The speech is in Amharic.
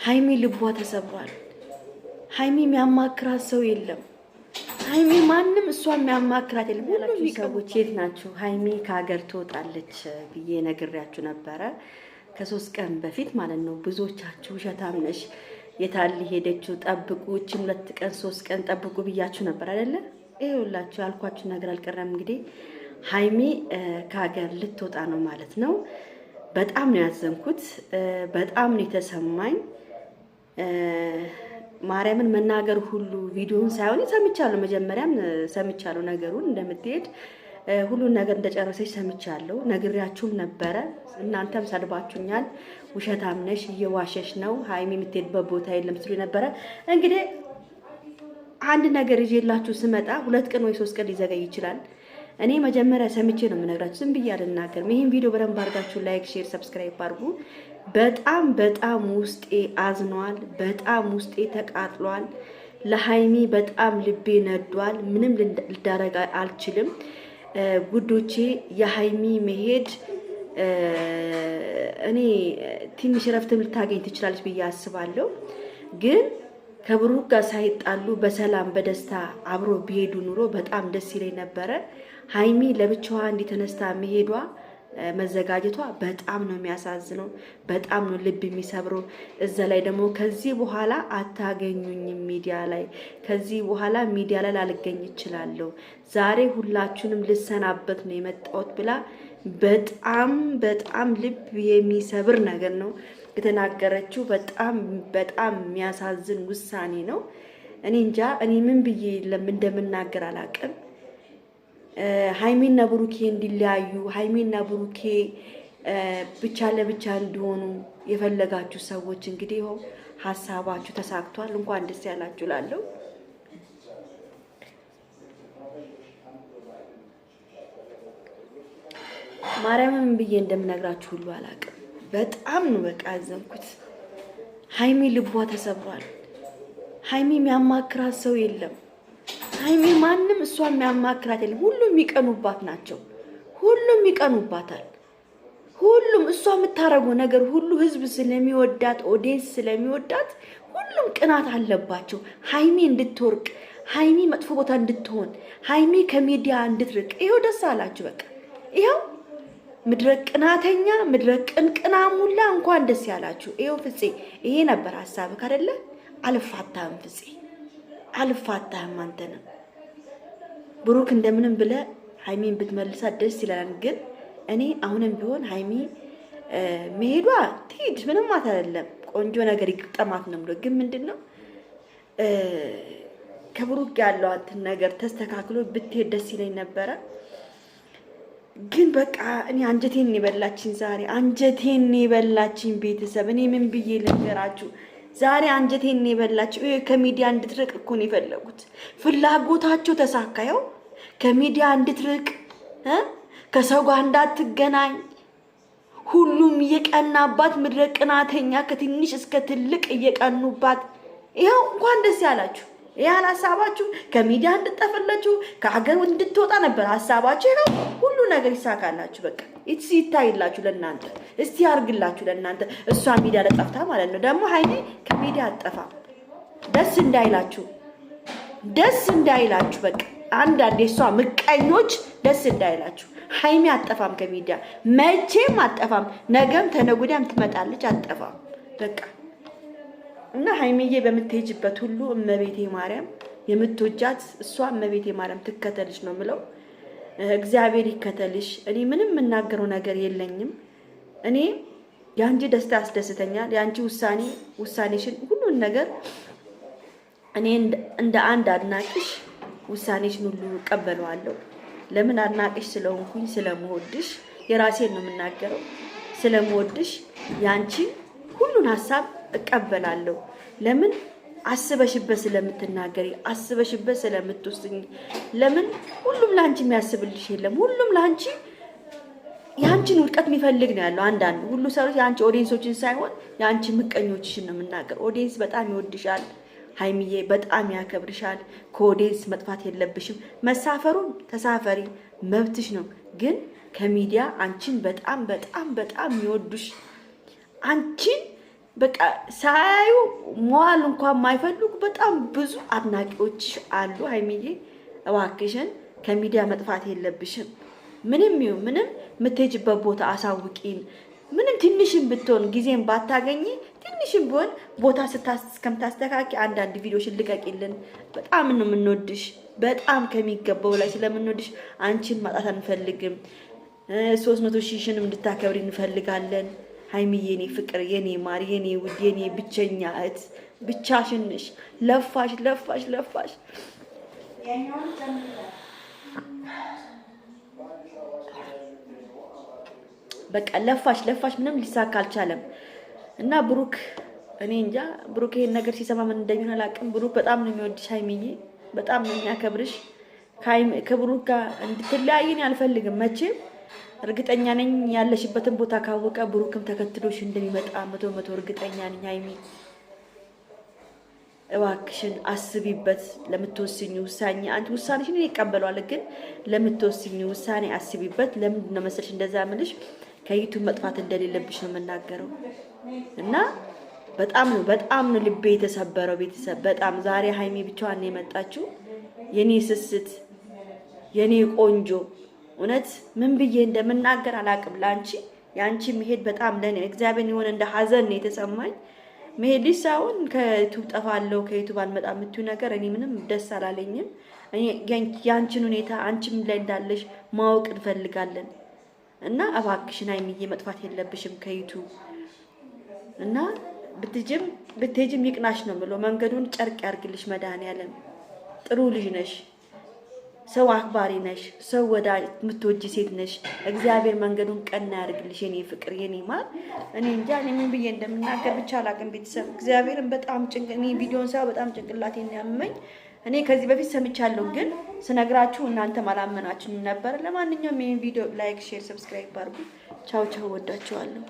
ሃይሚ ልቧ ተሰብሯል። ሃይሚ የሚያማክራት ሰው የለም። ሃይሚ ማንም እሷን የሚያማክራት የለም። ሁሉም ሰዎች የት ናቸው? ሃይሚ ከሀገር ትወጣለች ብዬ ነግሬያችሁ ነበረ ከ3 ቀን በፊት ማለት ነው። ብዙዎቻችሁ ውሸታም ነሽ የታል ሄደችው ጠብቁ እቺን 2 ቀን 3 ቀን ጠብቁ ብያችሁ ነበር አይደለ? ይኸውላችሁ ያልኳችሁ ነገር አልቀረም። እንግዲህ ሃይሚ ከሀገር ልትወጣ ነው ማለት ነው። በጣም ነው ያዘንኩት፣ በጣም ነው የተሰማኝ። ማርያምን መናገር ሁሉ ቪዲዮውን ሳይሆን ሰምቻለሁ፣ መጀመሪያም ሰምቻለሁ ነገሩን እንደምትሄድ ሁሉን ነገር እንደጨረሰች ሰምቻለሁ። ነግሬያችሁም ነበረ፣ እናንተም ሰድባችሁኛል። ውሸታም ነሽ እየዋሸሽ ነው ሃይሚ የምትሄድበት ቦታ የለም ስትሉ ነበረ። እንግዲህ አንድ ነገር ይዤላችሁ ስመጣ 2 ቀን ወይ 3 ቀን ሊዘገይ ይችላል። እኔ መጀመሪያ ሰምቼ ነው የምነግራችሁ፣ ዝም ብዬ አልናገርም። ይሄን ቪዲዮ በደንብ አድርጋችሁ ላይክ፣ ሼር፣ ሰብስክራይብ አድርጉ። በጣም ውስጤ አዝኗል፣ በጣም ውስጤ ተቃጥሏል። ለሃይሚ በጣም ልቤ ነዷል። ምንም ልዳረግ አልችልም ጉዶቼ። የሃይሚ መሄድ እኔ ትንሽ ረፍትም ልታገኝ ትችላለች ብዬ አስባለሁ። ግን ከብሩክ ጋር ሳይጣሉ በሰላም በደስታ አብሮ ቢሄዱ ኑሮ በጣም ደስ ይለኝ ነበረ። ሃይሚ ለብቻዋ እንዲተነስታ መሄዷ መዘጋጀቷ በጣም ነው የሚያሳዝነው፣ በጣም ነው ልብ የሚሰብረው። እዛ ላይ ደግሞ ከዚህ በኋላ አታገኙኝም ሚዲያ ላይ፣ ከዚህ በኋላ ሚዲያ ላይ ላልገኝ እችላለሁ፣ ዛሬ ሁላችሁንም ልሰናበት ነው የመጣሁት ብላ በጣም ልብ የሚሰብር ነገር ነው የተናገረችው። በጣም የሚያሳዝን ውሳኔ ነው። እኔ እንጃ እኔ ምን ብዬ እንደምናገር አላውቅም። ሃይሚና ብሩኬ እንዲለያዩ፣ ሃይሚና ብሩኬ ብቻ ለብቻ እንዲሆኑ የፈለጋችሁ ሰዎች እንግዲህ ይኸው ሀሳባችሁ ተሳክቷል። እንኳን ደስ ያላችሁ ላለው ማርያምን ብዬ እንደምነግራችሁ ሁሉ አላውቅም። በጣም ነው በቃ ያዘንኩት። ሃይሚ ልቧ ተሰብሯል። ሃይሚ የሚያማክራት ሰው የለም። ሃይሚ ማንም እሷን የሚያማክራት የለም። ሁሉም የሚቀኑባት ናቸው። ሁሉም ይቀኑባታል። ሁሉም እሷ የምታረገው ነገር ሁሉ ህዝብ ስለሚወዳት፣ ኦዲየንስ ስለሚወዳት ሁሉም ቅናት አለባቸው። ሃይሚ እንድትወርቅ፣ ሃይሚ መጥፎ ቦታ እንድትሆን፣ ሃይሚ ከሚዲያ እንድትርቅ። ይኸው ደስ አላችሁ በቃ ይኸው ምድረ ቅናተኛ ምድረ ቅንቅናሙላ እንኳን ደስ ያላችሁ። ይኸው ፍፄ ይሄ ነበር ሐሳብህ አይደለ? አልፋታህም ፍፄ አልፋታህም። አንተንም ብሩክ እንደምንም ብለ ሃይሚን ብትመልሳት ደስ ይላል። ግን እኔ አሁንም ቢሆን ሃይሚ መሄዷ ትሂድ፣ ምንም አይደለም። ቆንጆ ነገር ይቅጠማት ነው ብሎ ግን ምንድነው ከብሩክ ያለው አትን ነገር ተስተካክሎ ብትሄድ ደስ ይለኝ ነበረ። ግን በቃ እኔ አንጀቴን ይበላችኝ ዛሬ፣ አንጀቴን ይበላችኝ ቤተሰብ። እኔ ምን ብዬ ልንገራችሁ? ዛሬ አንጀቴን ይበላችሁ። ከሚዲያ እንድትርቅ እኮ ነው የፈለጉት። ፍላጎታቸው ተሳካየው። ከሚዲያ እንድትርቅ፣ ከሰው ጋር እንዳትገናኝ፣ ሁሉም እየቀናባት፣ ምድረ ቅናተኛ ከትንሽ እስከ ትልቅ እየቀኑባት። ይኸው እንኳን ደስ ያላችሁ። ያን ሐሳባችሁ ከሚዲያ እንድትጠፈለችሁ ከሀገር እንድትወጣ ነበር ሐሳባችሁ። ይኸው ሁሉ ነገር ይሳካላችሁ። በቃ ይታይላችሁ ለእናንተ፣ እስቲ ያርግላችሁ ለእናንተ። እሷ ሚዲያ ለጠፍታ ማለት ነው። ደግሞ ሃይሚ ከሚዲያ አትጠፋም። ደስ እንዳይላችሁ በቃ አንዳንዴ እሷ ምቀኞች ደስ እንዳይላችሁ። ሃይሚ አትጠፋም ከሚዲያ መቼም አትጠፋም። ነገም ተነጉዳም ትመጣለች፣ አትጠፋም በቃ። እና ሃይሚዬ በምትሄጅበት ሁሉ እመቤቴ ማርያም የምትወጃት እሷ እመቤቴ ማርያም ትከተልሽ ነው የምለው። እግዚአብሔር ይከተልሽ። እኔ ምንም የምናገረው ነገር የለኝም። እኔ ያንቺ ደስታ ያስደስተኛል። ያንቺ ውሳኔሽን ሁሉን ነገር እኔ እንደ አንድ አድናቂሽ ውሳኔሽን ሁሉ እቀበለዋለሁ። ለምን አድናቂሽ ስለሆንኩኝ ስለምወድሽ፣ የራሴን ነው የምናገረው። ስለምወድሽ ያንቺ ሁሉን ሐሳብ እቀበላለሁ። ለምን አስበሽበት ስለምትናገሪ፣ አስበሽበት ስለምትወስኝ። ለምን ሁሉም ላንቺ የሚያስብልሽ የለም። ሁሉም ላንቺ ያንቺን ውድቀት የሚፈልግ ነው ያለው። አንዳንድ ሁሉ ሰው ያንቺ ኦዲየንሶችን ሳይሆን ያንቺ ምቀኞችሽን ነው የምናገር። ኦዲየንስ በጣም ይወድሻል ሃይሚዬ፣ በጣም ያከብርሻል። ከኦዲየንስ መጥፋት የለብሽም። መሳፈሩን ተሳፈሪ፣ መብትሽ ነው። ግን ከሚዲያ አንቺን በጣም የሚወዱሽ አንቺን በቃ ሳያዩ መዋል እንኳን የማይፈልጉ በጣም ብዙ አድናቂዎች አሉ። ሀይሚዬ እባክሽን ከሚዲያ መጥፋት የለብሽም። ምንም ይሁን ምንም የምትሄጂበት ቦታ አሳውቂን። ምንም ትንሽም ብትሆን ጊዜም ባታገኝ ትንሽም ቢሆን ቦታ እስከምታስተካኪ አንዳንድ ቪዲዮሽን ልቀቂልን። በጣም ነው የምንወድሽ፣ በጣም ከሚገባው ላይ ስለምንወድሽ አንቺን ማጣት አንፈልግም። 300 ሺህንም እንድታከብሪ እንፈልጋለን። ሀይሚዬ የኔ ፍቅር፣ የኔ ማር፣ የኔ ውድ፣ የኔ ብቸኛ እህት ብቻሽን ነሽ። ለፋሽ ለፋሽ ለፋሽ በቃ ለፋሽ ለፋሽ ምንም ሊሳካ አልቻለም። እና ብሩክ እኔ እንጃ ብሩክ ይሄን ነገር ሲሰማ ምን እንደሚሆን አላውቅም። ብሩክ በጣም ነው የሚወድሽ ሀይሚዬ፣ በጣም ነው የሚያከብርሽ። ከብሩክ ጋር እንድትለያይን አልፈልግም መቼም። እርግጠኛ ነኝ ያለሽበትን ቦታ ካወቀ ብሩክም ተከትሎሽ እንደሚመጣ 100% እርግጠኛ ነኝ። ሀይሚ እባክሽን አስቢበት ለምትወስኙ ውሳኔ። አንቺ ውሳኔሽን ይቀበሏል፣ ግን ለምትወስኙ ውሳኔ አስቢበት። ለምንድን ነው መሰልሽ እንደዛ ምልሽ? ከዩቲዩብ መጥፋት እንደሌለብሽ ነው የምናገረው። እና በጣም ነው ልቤ የተሰበረው። ቤተሰብ በጣም ዛሬ ሀይሚ ብቻዋን ነው የመጣችው። የኔ ስስት፣ የኔ ቆንጆ፣ እውነት ምን ብዬ እንደምናገር አላውቅም። ላንቺ ያንቺ መሄድ በጣም ለኔ እግዚአብሔር የሆነ እንደ ሀዘን ነው የተሰማኝ። መሄድሽ ሳይሆን ከዩቲዩብ ጠፋለሁ ከዩቲዩብ አልመጣም የምትይው ነገር እኔ ምንም ደስ አላለኝም። ያንቺን ሁኔታ አንቺም ላይ እንዳለሽ ማወቅ እንፈልጋለን። እና እባክሽን ሀይሚዬ መጥፋት የለብሽም ከዩቲዩብ። እና ብትሄጂም ይቅናሽ ነው የምለው። መንገዱን ጨርቅ ያርግልሽ መድኃኒዓለም። ጥሩ ልጅ ነሽ፣ ሰው አክባሪ ነሽ፣ ሰው ወዳጅ የምትወጂ ሴት ነሽ። እግዚአብሔር መንገዱን ቀና ያርግልሽ የኔ ፍቅር፣ የኔ ማር። እኔ እንጃ እኔ ምን ብዬ እንደምናገር ብቻ አላውቅም። ቤተሰብ እግዚአብሔርን በጣም እኔ ቪዲዮን ሳይሆን በጣም ጭንቅላቴን ያመመኝ። እኔ ከዚህ በፊት ሰምቻለሁ፣ ግን ስነግራችሁ እናንተ አላመናችሁም ነበር። ለማንኛውም ይሄን ቪዲዮ ላይክ፣ ሼር፣ ሰብስክራይብ አድርጉ። ቻው ቻው፣ ወዳችኋለሁ።